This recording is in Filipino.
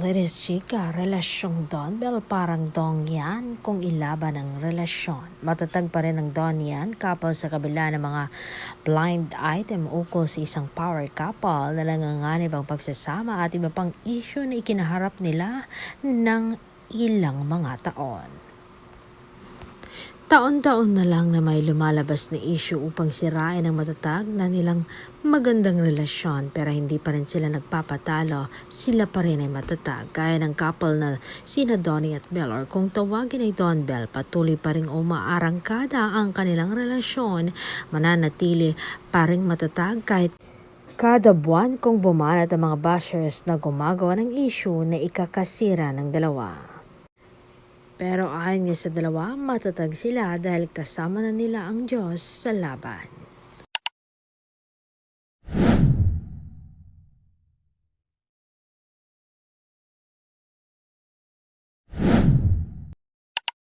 Ladies chika, relasyong Don Bell parang dong yan kung ilaban ang relasyon. Matatag pa rin ang Don yan couple sa kabila ng mga blind item ukol sa isang power couple na nanganganib ang pagsasama at iba pang issue na ikinaharap nila ng ilang mga taon. Taon-taon na lang na may lumalabas na issue upang sirain ang matatag na nilang magandang relasyon pero hindi pa rin sila nagpapatalo, sila pa rin ay matatag. Gaya ng couple na sina Donnie at Belle or kung tawagin ay Don Bell, patuloy pa rin umaarangkada ang kanilang relasyon, mananatili pa rin matatag kahit kada buwan kung bumanat ang mga bashers na gumagawa ng issue na ikakasira ng dalawa. Pero ayon niya sa dalawa, matatag sila dahil kasama na nila ang Diyos sa laban.